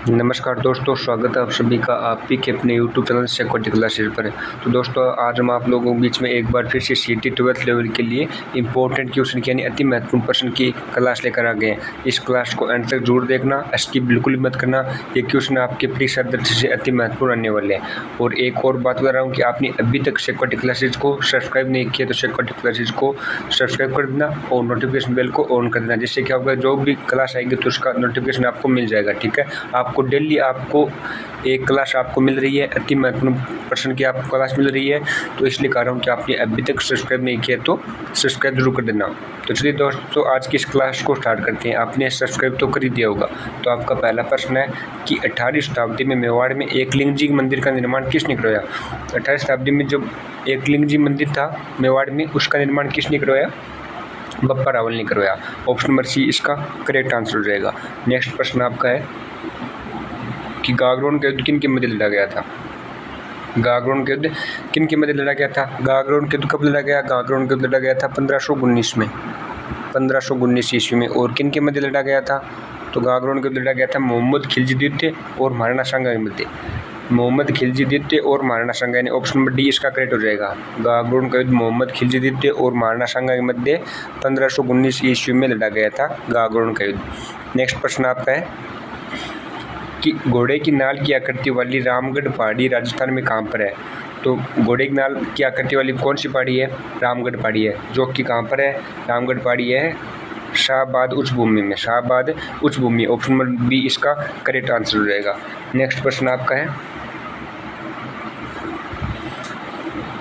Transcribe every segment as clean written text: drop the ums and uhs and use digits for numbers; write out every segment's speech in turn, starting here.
नमस्कार दोस्तों, स्वागत है आप सभी का आपकी के अपने यूट्यूब चैनल सिक्योरिटी क्लासेज पर। तो दोस्तों, आज हम आप लोगों के बीच में एक बार फिर से सीटी 12th लेवल के लिए इंपॉर्टेंट क्वेश्चन यानी अति महत्वपूर्ण प्रश्न की क्लास लेकर आ गए हैं। इस क्लास को एंड तक जरूर देखना, स्किप बिल्कुल भी मत करना। ये क्वेश्चन आपके परीक्षा दृष्टि से अति महत्वपूर्ण आने वाले हैं। और एक और बात बता रहा हूँ कि आपने अभी तक सिक्योरिटी क्लासेज को सब्सक्राइब नहीं किया तो सिक्योरिटी क्लासेज को सब्सक्राइब कर देना और नोटिफिकेशन बेल को ऑन कर देना, जिससे क्या होगा, जो भी क्लास आएगी तो उसका नोटिफिकेशन आपको मिल जाएगा। ठीक है, आपको डेली आपको एक क्लास आपको मिल रही है, अति महत्वपूर्ण प्रश्न की आपको क्लास मिल रही है। तो इसलिए कह रहा हूँ कि आपने अभी तक सब्सक्राइब नहीं किया तो सब्सक्राइब जरूर कर देना। तो चलिए दोस्तों, आज की इस क्लास को स्टार्ट करते हैं। आपने सब्सक्राइब तो कर ही दिया होगा। तो आपका पहला प्रश्न है कि 18वीं शताब्दी में मेवाड़ में एकलिंग जी मंदिर का निर्माण किसने करवाया। 18वीं शताब्दी में जब एकलिंग जी मंदिर था मेवाड़ में, उसका निर्माण किसने करवाया? बप्पा रावल ने करवाया। ऑप्शन नंबर सी इसका करेक्ट आंसर हो जाएगा। नेक्स्ट प्रश्न आपका है कि गागरोन का युद्ध किन के मध्य लड़ा गया था। गागरोन का युद्ध किन के मध्य लड़ा गया था? गागरोन का युद्ध कब लड़ा गया? गागरोन का युद्ध लड़ा गया था 1519 में, 1519 ईस्वी में। और किन के मध्य लड़ा गया था? तो गागरोन का युद्ध लड़ा गया था मोहम्मद खिलजी द्वितीय और महाराणा सांगा के मध्य। मोहम्मद खिलजी द्वितीय और महाराणा सांगा, यानी ऑप्शन नंबर डी इसका करेक्ट हो जाएगा। गागरोन का युद्ध मोहम्मद खिलजी द्वितीय और महाराणा सांगा के मध्य 1519 ईस्वी में लड़ा गया था गागरोन का युद्ध। नेक्स्ट प्रश्न आपका है कि घोड़े की नाल की आकृति वाली रामगढ़ पहाड़ी राजस्थान में कहाँ पर है। तो घोड़े की नाल की आकृति वाली कौन सी पहाड़ी है? रामगढ़ पहाड़ी है, जो कि कहाँ पर है? रामगढ़ पहाड़ी है शाहबाद उच्च भूमि में, शाहबाद उच्च भूमि। ऑप्शन नंबर बी इसका करेक्ट आंसर हो जाएगा। नेक्स्ट प्रश्न आपका है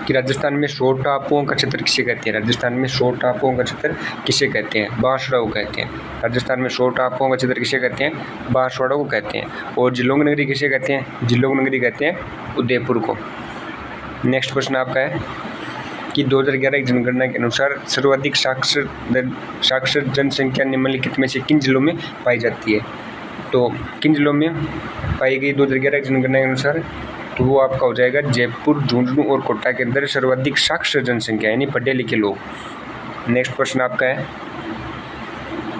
कि राजस्थान में 100 टापुओं का क्षेत्र किसे कहते हैं। राजस्थान में 100 टापुओं का क्षेत्र किसे कहते हैं? बांसवाड़ा को कहते हैं। राजस्थान में 100 टापुओं का क्षेत्र किसे कहते हैं? बांसवाड़ा को कहते हैं। और जिलोंग नगरी किसे कहते हैं? जिलोंग नगरी कहते हैं उदयपुर को। नेक्स्ट प्रश्न आपका है कि 2011 की जनगणना के अनुसार सर्वाधिक साक्षर जनसंख्या निम्नलिखित में से किन जिलों में पाई जाती है। तो किन जिलों में पाई गई 2011 की जनगणना के अनुसार? तो वो आपका हो जाएगा जयपुर, झुंझुनू और कोटा के अंदर सर्वाधिक साक्षर जनसंख्या यानी पढ़े लिखे लोग। नेक्स्ट प्रश्न आपका है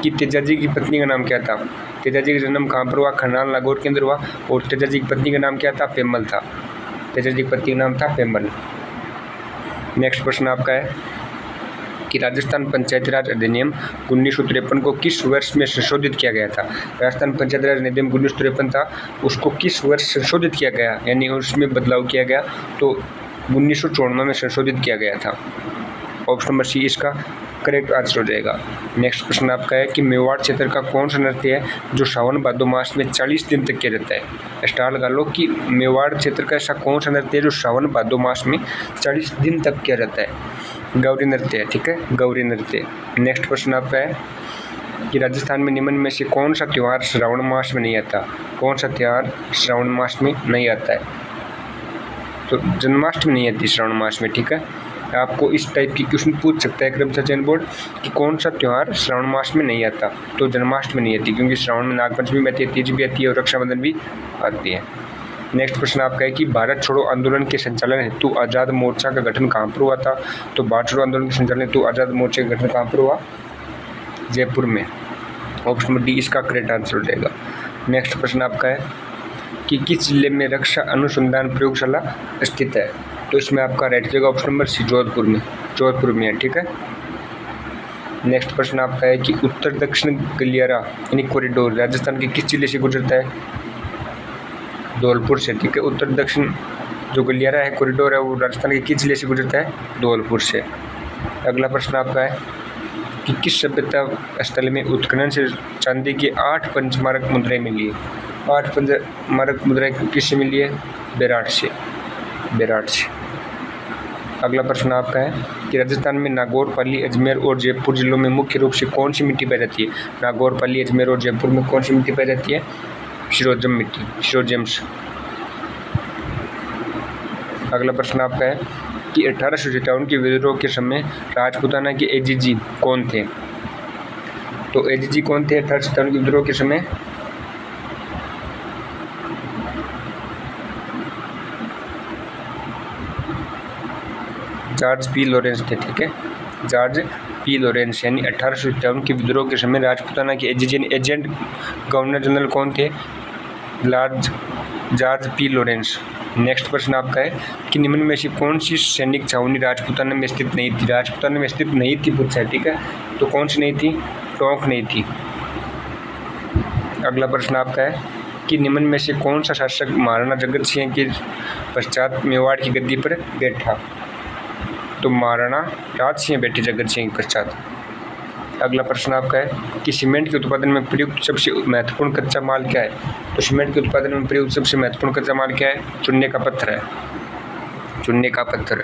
कि तेजाजी की पत्नी का नाम क्या था। तेजाजी का जन्म कहाँ पर हुआ? खरनाल नागौर के अंदर हुआ। और तेजाजी की पत्नी का नाम क्या था? पेमल था। तेजाजी की पत्नी का नाम था पेमल। नेक्स्ट प्रश्न आपका है कि राजस्थान पंचायती राज अधिनियम 1953 को किस वर्ष में संशोधित किया गया था। राजस्थान पंचायती राज अधिनियम 1953 था, उसको किस वर्ष संशोधित किया गया, यानी उसमें बदलाव किया गया? तो 1954 में संशोधित किया गया था। ऑप्शन नंबर सी इसका करेक्ट आंसर हो जाएगा। नेक्स्ट प्रश्न आपका है कि मेवाड़ क्षेत्र का कौन सा नृत्य है जो सावन भादो मास में 40 दिन तक किया जाता है। स्टार लगा लो कि मेवाड़ क्षेत्र का ऐसा कौन सा नृत्य है जो सावन भादो मास में 40 दिन तक किया जाता है। गौरी नृत्य है। ठीक है, गौरी नृत्य। नेक्स्ट प्रश्न आपका है कि राजस्थान में निम्न में से कौन सा त्यौहार श्रावण मास में नहीं आता। कौन सा त्यौहार श्रावण मास में नहीं आता है? तो जन्माष्टमी नहीं आती श्रावण मास में। ठीक है, आपको इस टाइप की क्वेश्चन पूछ सकता है कर्मचारी चयन बोर्ड कि कौन सा त्यौहार श्रावण मास में नहीं आता। तो जन्माष्टमी नहीं आती, क्योंकि श्रावण में नागपंचमी भी आती है, तीज भी आती है और रक्षाबंधन भी आती है। नेक्स्ट प्रश्न आपका है कि भारत छोड़ो आंदोलन के संचालन हेतु आज़ाद मोर्चा का गठन कहाँ पर हुआ था। तो भारत छोड़ो आंदोलन के संचालन हेतु आज़ाद मोर्चा का गठन कहाँ पर हुआ? जयपुर में। ऑप्शन नंबर डी इसका करेक्ट आंसर हो जाएगा। नेक्स्ट प्रश्न आपका है कि किस जिले में रक्षा अनुसंधान प्रयोगशाला स्थित है। तो इसमें आपका राइट जाएगा ऑप्शन नंबर सी, जोधपुर में। जोधपुर में है। ठीक है। नेक्स्ट प्रश्न आपका है कि उत्तर दक्षिण गलियारा यानी कॉरिडोर राजस्थान के किस जिले से गुजरता है? धौलपुर से। ठीक है, उत्तर दक्षिण जो गलियारा है, कॉरिडोर है, वो राजस्थान के किस जिले से गुजरता है? धौलपुर से। अगला प्रश्न आपका है कि किस सभ्यता स्थल में उत्खनन से चांदी की 8 पंचमारक मुद्राएं मिली है। 8 पंचमारक मुद्राएं किससे मिली है? बेराट से। बेराट से। अगला प्रश्न आपका है कि राजस्थान में नागौर, पाली, अजमेर और जयपुर जिलों में मुख्य रूप से कौन सी मिट्टी पाई जाती है। नागौर, पाली, अजमेर और जयपुर में कौन सी मिट्टी पाई जाती है? शिरोजम मिट्टी, शिरोजम्स। अगला प्रश्न आपका है कि 1857 के विद्रोह के समय राजपूताना के एजीजी कौन थे। तो एजीजी कौन थे 1857 के विद्रोह के समय? जॉर्ज पी लॉरेंस थे। ठीक है, जॉर्ज पी लॉरेंस, यानी 1857 के विद्रोह के समय राजपूताना के एजेंट गवर्नर जनरल कौन थे? George P Lawrence. नेक्स्ट प्रश्न आपका है कि निम्न में से कौन सी सैनिक छावनी राजपूताना में स्थित नहीं थी? राजपूताना में स्थित नहीं थी पूछा है, ठीक है। तो कौन सी नहीं थी? टोंक नहीं थी। अगला प्रश्न आपका है कि निम्न में से कौन सा शासक महाराणा जगत सिंह के पश्चात मेवाड़ की गद्दी पर बैठा? तो महाराणा राज सिंह बैठे जगत सिंह के पश्चात। अगला प्रश्न आपका है कि सीमेंट के उत्पादन में प्रयुक्त सबसे महत्वपूर्ण कच्चा माल क्या है? तो सीमेंट के उत्पादन में प्रयुक्त सबसे महत्वपूर्ण कच्चा माल क्या है? चूने का पत्थर है, चूने का पत्थर।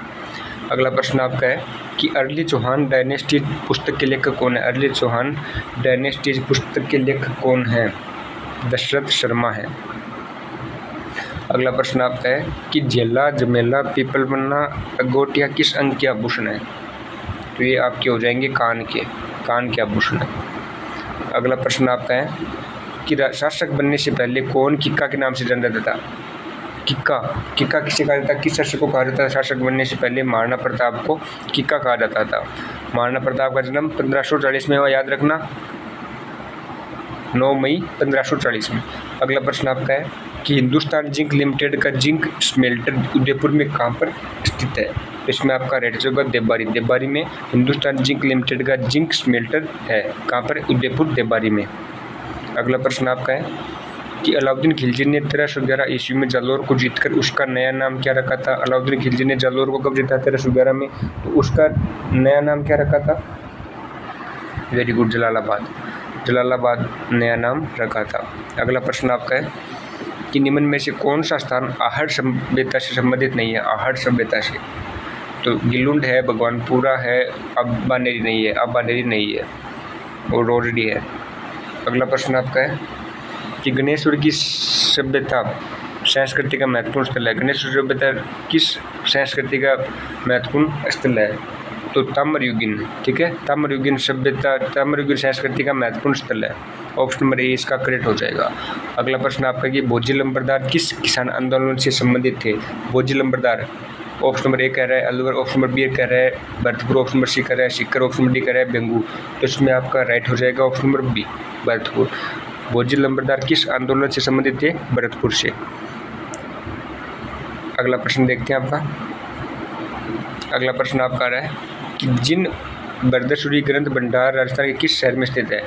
अगला प्रश्न आपका है कि अर्ली चौहान डायनेस्टीज पुस्तक के लेखक कौन है? अर्ली चौहान डायनेस्टीज पुस्तक के लेखक कौन है? दशरथ शर्मा है। अगला प्रश्न आपका है कि झेला, जमेला, पीपलपन्ना, अगोटिया किस अंग के आभूषण है? तो ये आपके हो जाएंगे कान के आभूषण है। अगला प्रश्न आपका है कि शासक बनने से पहले कौन किक्का के नाम से जाना जाता था? किक्का किसे कहा जाता है? किस शासक को कहा जाता है शासक बनने से पहले? महाराणा प्रताप को किक्का कहा जाता था। महाराणा प्रताप का जन्म 1540 में हुआ, याद रखना, 9 मई 1540 में। अगला प्रश्न आपका है कि हिंदुस्तान जिंक लिमिटेड का जिंक स्मेल्टर उदयपुर में कहाँ पर स्थित है? इसमें आपका रेट होगा देबारी में हिंदुस्तान जिंक लिमिटेड का जिंक स्मेल्टर है। कहाँ पर? उदयपुर, देबारी में। अगला प्रश्न आपका है कि अलाउद्दीन खिलजी ने 1311 ईस्वी में जालौर को जीतकर उसका नया नाम क्या रखा था? अलाउद्दीन खिलजी ने जालौर को कब जीता? 1311 में। तो उसका नया नाम क्या रखा था? वेरी गुड, जलालाबाद नया नाम रखा था। अगला प्रश्न आपका है कि निम्न में से कौन सा स्थान आहड़ सभ्यता से संबंधित नहीं है? आहड़ सभ्यता से तो गिलुंड है, भगवानपुरा है, अब्बानेरी नहीं है और रोजडी है। अगला प्रश्न आपका है कि गणेश्वर की सभ्यता संस्कृति का महत्वपूर्ण स्थल है। गणेश्वर सभ्यता किस संस्कृति का महत्वपूर्ण स्थल है? तो ताम्रयुगीन, ठीक है। ताम्रयुगीन सभ्यता, ताम्रयुगीन संस्कृति का महत्वपूर्ण स्थल है। ऑप्शन नंबर ए इसका करेक्ट हो जाएगा। अगला प्रश्न आपका कि भोजी लंबरदार किस किसान आंदोलन से संबंधित थे? भोजी लंबरदार, ऑप्शन नंबर ए कह रहा है अलवर, ऑप्शन नंबर बी कह रहा है भरतपुर, ऑप्शन नंबर सी कह रहा है सीकर, ऑप्शन नंबर डी कह रहा है बेंगू। तो इसमें आपका राइट हो जाएगा ऑप्शन नंबर बी, भरतपुर। भोजी लंबरदार किस आंदोलन से संबंधित थे? भरतपुर से। अगला प्रश्न देखते हैं आपका। अगला प्रश्न आपका आ रहा है कि जिन बरदसूरी ग्रंथ भंडार राजस्थान के किस शहर में स्थित है?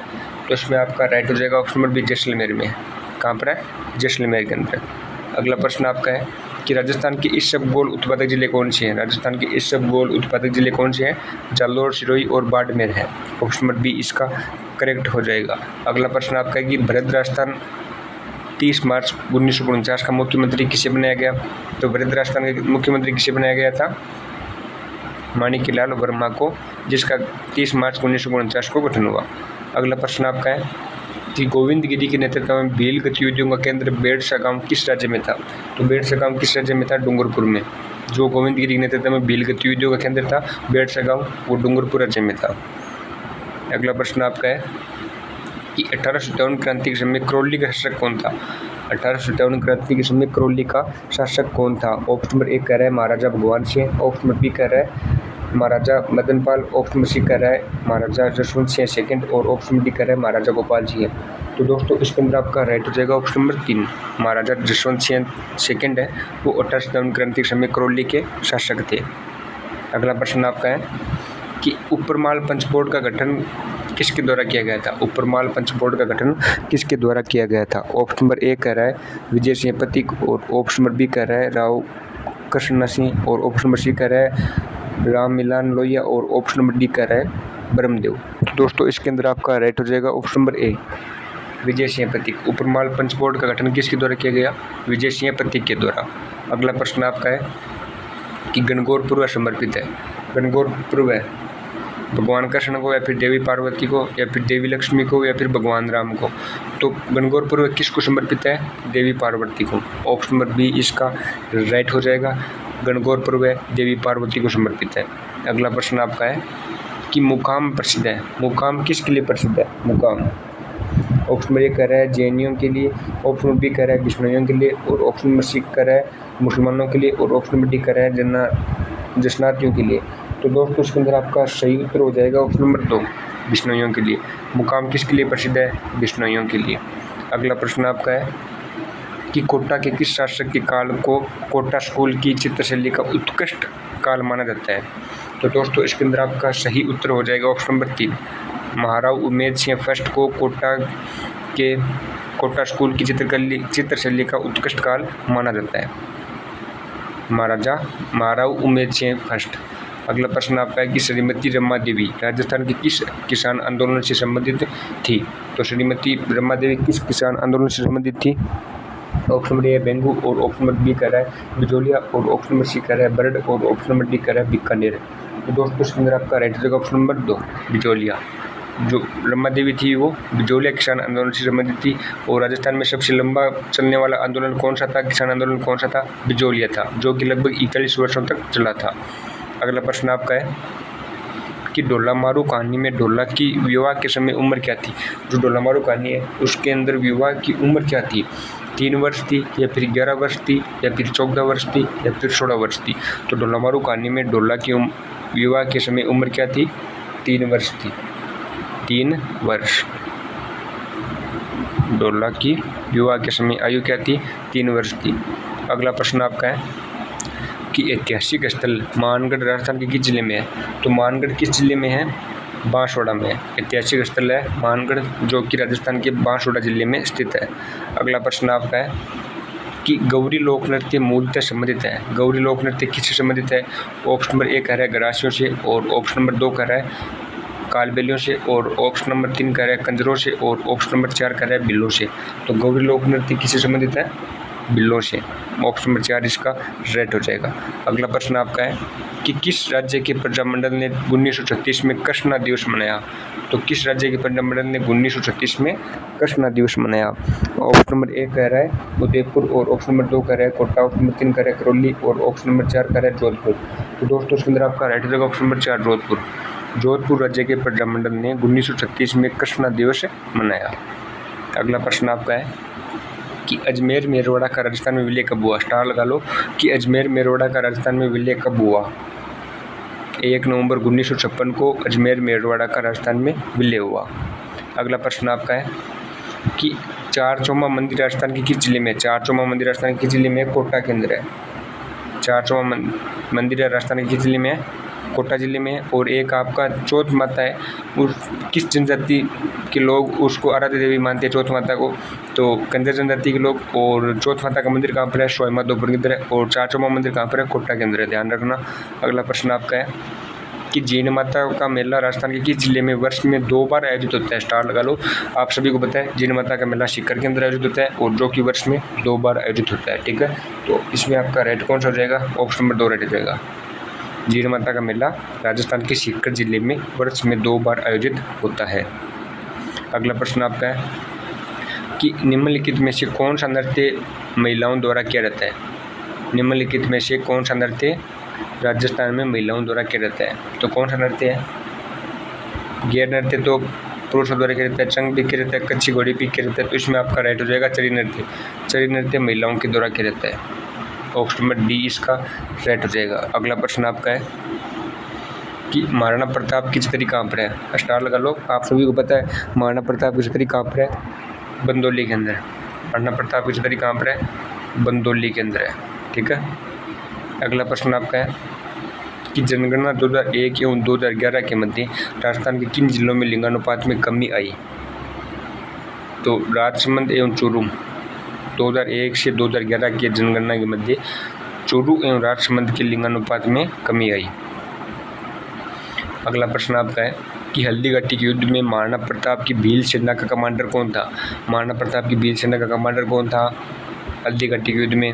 तो इसमें आपका राइट हो जाएगा ऑप्शन नंबर बी, जैसलमेर में। कहाँ पर है? जैसलमेर के अंदर। अगला प्रश्न आपका है कि राजस्थान के इसबगोल उत्पादक जिले कौन से हैं? राजस्थान के इसबगोल उत्पादक जिले कौन से हैं? जालोर, सिरोही और बाड़मेर है। ऑप्शन नंबर बी इसका करेक्ट हो जाएगा। अगला प्रश्न आपका है कि भरत राजस्थान 30 मार्च 1949 का मुख्यमंत्री किसे बनाया गया? तो भरत राजस्थान का मुख्यमंत्री किसे बनाया गया था? माणिक्यलाल वर्मा को, जिसका 30 मार्च 1949 को गठन हुआ। अगला प्रश्न आपका है कि गोविंद गिरी के नेतृत्व में भील गतिविधियों का केंद्र बेड़सा गांव किस राज्य में था? तो बेड़सा गांव किस राज्य में था? डूंगरपुर में। जो गोविंद गिरी के नेतृत्व में भील गतिविधियों का केंद्र था बेड़सा गांव, वो डूंगरपुर राज्य में था। अगला प्रश्न आपका है कि 1857 क्रांति के समय करौली का शासक कौन था? 1857 क्रांति के समय करौली का शासक कौन था? ऑप्शन नंबर ए कह रहा है महाराजा भगवान सिंह, ऑप्शन नंबर बी कह रहा है महाराजा मदनपाल, ऑप्शन नंबर सी कह रहा है महाराजा जसवंत सिंह सेकंड और ऑप्शन डी कह रहा है महाराजा गोपाल सिंह। तो दोस्तों इसके अंदर आपका राइट हो जाएगा ऑप्शन नंबर 3, महाराजा जसवंत सिंह सेकंड है, वो 1857 क्रांति के समय करौली के शासक थे। अगला प्रश्न आपका है कि उपरमाल पंच बोर्ड का गठन किसके द्वारा किया गया था? उपरमाल पंच बोर्ड का गठन किसके द्वारा किया गया था? ऑप्शन नंबर ए कह रहा है विजय सिंह पथिक और ऑप्शन नंबर बी कह रहा है राव कृष्ण सिंह और ऑप्शन नंबर सी कह रहा है राम मिलान लोहिया और ऑप्शन नंबर डी कह रहा है ब्रह्मदेव। तो दोस्तों इसके अंदर आपका राइट हो जाएगा ऑप्शन नंबर ए, विजय सिंह पथिक। उपरमाल पंच बोर्ड का गठन किसके द्वारा किया गया? विजय सिंह पथिक के द्वारा। अगला प्रश्न आपका है कि गणगौर पूर्व समर्पित है। गणगौर पूर्व भगवान कृष्ण को या फिर देवी पार्वती को या फिर देवी लक्ष्मी को या फिर भगवान राम को? तो गणगौर पूर्व किसको समर्पित है? देवी पार्वती को। ऑप्शन नंबर बी इसका राइट हो जाएगा, गणगौर पूर्व देवी पार्वती को समर्पित है। अगला प्रश्न आपका है कि मुकाम प्रसिद्ध है। मुकाम किसके लिए प्रसिद्ध है? मुकाम ऑप्शन नंबर ए कह रहा है जैनियों के लिए, ऑप्शन नंबर बी कह रहा है बिश्नोइयों के लिए और ऑप्शन नंबर सी कह रहा है मुसलमानों के लिए और ऑप्शन नंबर डी कह रहा है जसनातियों के लिए। तो दोस्तों इसके अंदर आपका सही उत्तर हो जाएगा ऑप्शन नंबर 2, बिश्नोइयों के लिए। मुकाम किसके लिए प्रसिद्ध है? बिश्नोइयों के लिए। अगला प्रश्न आपका है कि कोटा के किस शासक के काल को कोटा स्कूल की चित्रशैली का उत्कृष्ट काल माना जाता है? तो दोस्तों इसके अंदर आपका सही उत्तर हो जाएगा option number 3, Maharao Umed Singh first को कोटा स्कूल की चित्रशैली का उत्कृष्ट काल माना जाता है, महाराजा महाराव उमेद सिंह फर्स्ट। अगला प्रश्न आपका है कि श्रीमती रमा देवी राजस्थान के किस किसान आंदोलन से संबंधित थी? तो श्रीमती रमा देवी किस किसान आंदोलन से संबंधित थी? ऑप्शन नंबर ए बेंगू और ऑप्शन नंबर बी कह रहा है बिजोलिया और ऑप्शन नंबर सी कह रहा है बरड और ऑप्शन नंबर डी कह रहा है बीकानेर। तो दोस्तों इसके अंदर आपका राइट रहेगा ऑप्शन नंबर 2 बिजोलिया। जो रमा देवी थी वो बिजोलिया किसान आंदोलन से संबंधित थी। और राजस्थान में सबसे लंबा चलने वाला आंदोलन कौन सा था, किसान आंदोलन कौन सा था? बिजोलिया था, जो कि लगभग 41 वर्षों तक चला था। अगला प्रश्न आपका है कि ढोला मारू कहानी में ढोला की विवाह के समय उम्र क्या थी? जो ढोला मारू कहानी है उसके अंदर विवाह की उम्र क्या थी? 3 वर्ष थी या फिर 11 वर्ष थी या फिर 14 वर्ष थी या फिर 16 वर्ष थी? तो ढोला मारू कहानी में ढोला की विवाह के समय उम्र क्या थी? 3 वर्ष थी, 3 वर्ष। ढोला की विवाह के समय आयु क्या थी? 3 वर्ष थी। अगला प्रश्न आपका है कि ऐतिहासिक स्थल मानगढ़ राजस्थान के किस जिले में है? तो मानगढ़ किस जिले में है? बांसवाड़ा में। ऐतिहासिक स्थल है मानगढ़, जो कि राजस्थान के बांसवाड़ा जिले में स्थित है। अगला प्रश्न आपका है कि गौरी लोक नृत्य मूलतः संबंधित है। गौरी लोक नृत्य किससे संबंधित है? ऑप्शन नंबर 1 कह रहा है गरासियों से और ऑप्शन नंबर 2 कह रहा है कालबेलियों से और ऑप्शन नंबर 3 कह रहा है कंजरों से और ऑप्शन नंबर 4 कह रहा है बिल्लों से। तो गौरी लोक नृत्य किससे संबंधित है? बिल्लों से। ऑप्शन नंबर 4 इसका राइट हो जाएगा। अगला प्रश्न आपका है कि किस राज्य के प्रजामंडल ने 1936 में कृष्णा दिवस मनाया? तो किस राज्य के प्रजामंडल ने 1936 में कृष्णा दिवस मनाया? ऑप्शन नंबर 1 कह रहा है उदयपुर और ऑप्शन नंबर 2 कह रहा है कोटा, ऑप्शन नंबर 3 कह रहा है करौली और ऑप्शन नंबर 4 कह रहा है जोधपुर। तो दोस्तों इसके अंदर आपका राइट हो जाएगा ऑप्शन नंबर 4 जोधपुर। जोधपुर राज्य के प्रजामंडल ने 1936 में कृष्णा दिवस मनाया। अगला प्रश्न आपका है कि अजमेर मेरवाड़ा का राजस्थान में विलय कब हुआ? स्टार लगा लो कि अजमेर मेरवाड़ा का राजस्थान में विलय कब हुआ? 1 नवंबर 1956 को अजमेर मेरवाड़ा का राजस्थान में विलय हुआ। अगला प्रश्न आपका है कि चारचौमा मंदिर राजस्थान के किस जिले में? चारचौमा मंदिर राजस्थान के किस जिले में? कोटा के अंदर है। चारचौमा मंदिर राजस्थान के किस जिले में है? कोटा जिले में है। और एक आपका चौथ माता है, उस किस जनजाति के लोग उसको आराध्य देवी मानते हैं चौथ माता को? तो कंजर जनजाति के लोग। और चौथ माता का मंदिर कहाँ पर है? सोई माधोपुर के अंदर है। और चारचौमा मंदिर कहाँ पर है? कोटा के अंदर है, ध्यान रखना। अगला प्रश्न आपका है कि जीण माता का मेला राजस्थान के किस जिले में वर्ष में 2 बार आयोजित होता है? स्टार लगा लो। आप सभी को पता है जीण माता का मेला सीकर के अंदर आयोजित होता है और जो कि वर्ष में 2 बार आयोजित होता है, ठीक है। तो इसमें आपका राइट कौन सा हो जाएगा? ऑप्शन नंबर 2 राइट हो जाएगा। जीण माता का मेला राजस्थान के सीकर जिले में वर्ष में 2 बार आयोजित होता है। अगला प्रश्न आपका है कि निम्नलिखित में से कौन सा नृत्य महिलाओं द्वारा किया जाता है? निम्नलिखित में से कौन सा नृत्य राजस्थान में महिलाओं द्वारा किया जाता है? तो कौन सा नृत्य है? गैर नृत्य तो पुरुषों द्वारा किया जाता है, चंग भी किया जाता है, कच्ची घोड़ी भी किया जाता है। तो इसमें आपका राइट हो जाएगा चरी नृत्य। चरी नृत्य महिलाओं के द्वारा किया जाता है। ऑप्शन नंबर डी इसका राइट हो जाएगा। अगला प्रश्न आपका है कि महाराणा प्रताप की छतरी कहाँ पर है? स्टार लगा लो। आप सभी को पता है महाराणा प्रताप की छतरी कहाँ पर है? बंदौली के अंदर। महाराणा प्रताप की छतरी कहाँ पर है? बंदौली के अंदर है, ठीक है। अगला प्रश्न आपका है कि जनगणना 2001 एवं 2011 के मध्य राजस्थान के किन जिलों में लिंगानुपात में कमी आई? तो राजसमंद एवं चूरू 2001 से 2011 की जनगणना के मध्य चूरू एवं राजसमंद के लिंगानुपात में कमी आई। अगला प्रश्न आपका है कि हल्दीघाटी के युद्ध में महाराणा प्रताप की भील सेना का कमांडर कौन था? महाराणा प्रताप की भील सेना का कमांडर कौन था हल्दीघाटी के युद्ध में?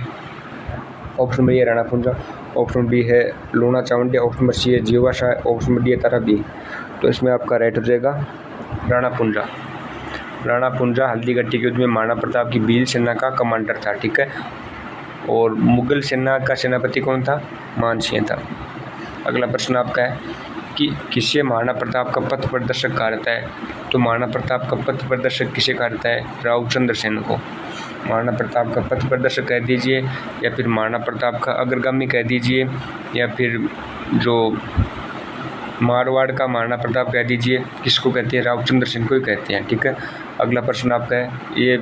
Option number A Rana Punja, option B है लोना चावंडिया, ऑप्शन नंबर सी है जीवा शाह, ऑप्शन नंबर डी है तारा बी। तो इसमें आपका राइट हो जाएगा राणा पुंजा। राणा पुंजा हल्दीघाटी के युद्ध में महाराणा प्रताप की भील सेना का कमांडर था, ठीक है। और मुगल सेना का सेनापति कौन था? मानसिंह था। अगला प्रश्न आपका है कि किसे महाराणा प्रताप का पथ प्रदर्शक कहा जाता है? तो महाराणा प्रताप का पथ प्रदर्शक किसे कहा जाता है? रावचंद्र सेन को। महाराणा प्रताप का पथ प्रदर्शक कह दीजिए या फिर महाराणा प्रताप का अग्रगामी कह दीजिए या फिर जो मारवाड़ का महाराणा प्रताप कह दीजिए, किसको कहते हैं? रावचंद्र सेन को ही कहते हैं, ठीक है। अगला प्रश्न आपका है ये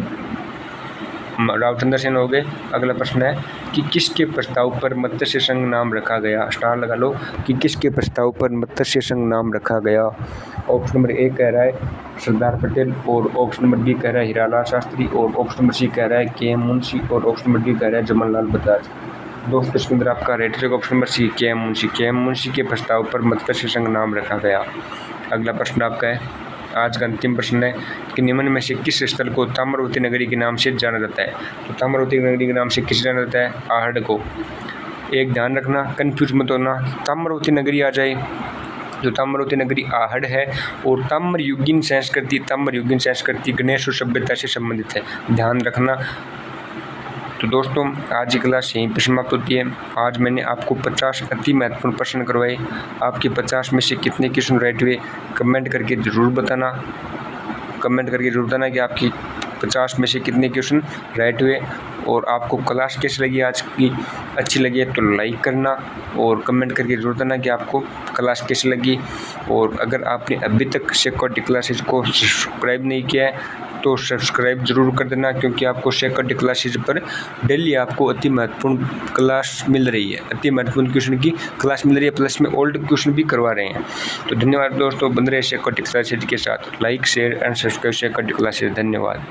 रावचंद्र सेन हो गए। अगला प्रश्न है कि किसके प्रस्ताव पर मत्स्य संघ नाम रखा गया, स्टार लगा लो, कि किसके प्रस्ताव पर मत्स्य संघ नाम रखा गया। ऑप्शन नंबर ए कह रहा है सरदार पटेल, और ऑप्शन नंबर बी कह रहा है हीरालाल शास्त्री, और ऑप्शन नंबर सी कह रहा है के.एम. मुंशी, और ऑप्शन नंबर डी कह रहा है जमनलाल बजाज। दोस्तों इसके अंदर आपका राइट रहेगा option number C K M. Munshi. K M. Munshi के प्रस्ताव पर मत्स्य संघ नाम रखा गया। अगला प्रश्न आपका है, आज का अंतिम प्रश्न है कि निम्न में से किस स्थल को ताम्रवती नगरी के नाम से जाना जाता है। तो ताम्रवती नगरी के नाम से किस जाना जाता है, आहड़ को। एक ध्यान रखना, कंफ्यूज मत होना, ताम्रवती नगरी आ जाए। जो ताम्रवती नगरी आहड़ है और ताम्रयुगीन संस्कृति गणेश सभ्यता से संबंधित है, ध्यान रखना। तो दोस्तों आज की क्लास यहीं पर समाप्त होती है। आज मैंने आपको 50 अति महत्वपूर्ण प्रश्न करवाए। आपके 50 में से कितने क्वेश्चन राइट हुए कमेंट करके ज़रूर बताना कि आपकी 50 में से कितने क्वेश्चन राइट हुए। और आपको क्लास कैसी लगी आज की, अच्छी लगी है तो लाइक करना और कमेंट करके जरूर बताना कि आपको क्लास कैसी लगी। और अगर आपने अभी तक सिक्योरिटी क्लासेज को सब्सक्राइब नहीं किया है तो सब्सक्राइब जरूर कर देना, क्योंकि आपको सिक्योरिटी क्लासेज पर डेली आपको अति महत्वपूर्ण क्लास मिल रही है, अति महत्वपूर्ण क्वेश्चन की क्लास मिल रही है, प्लस में ओल्ड क्वेश्चन भी करवा रहे हैं। तो धन्यवाद दोस्तों, बन रहे सिक्योरिटी क्लासेज के साथ। Like share and subscribe security classes. धन्यवाद।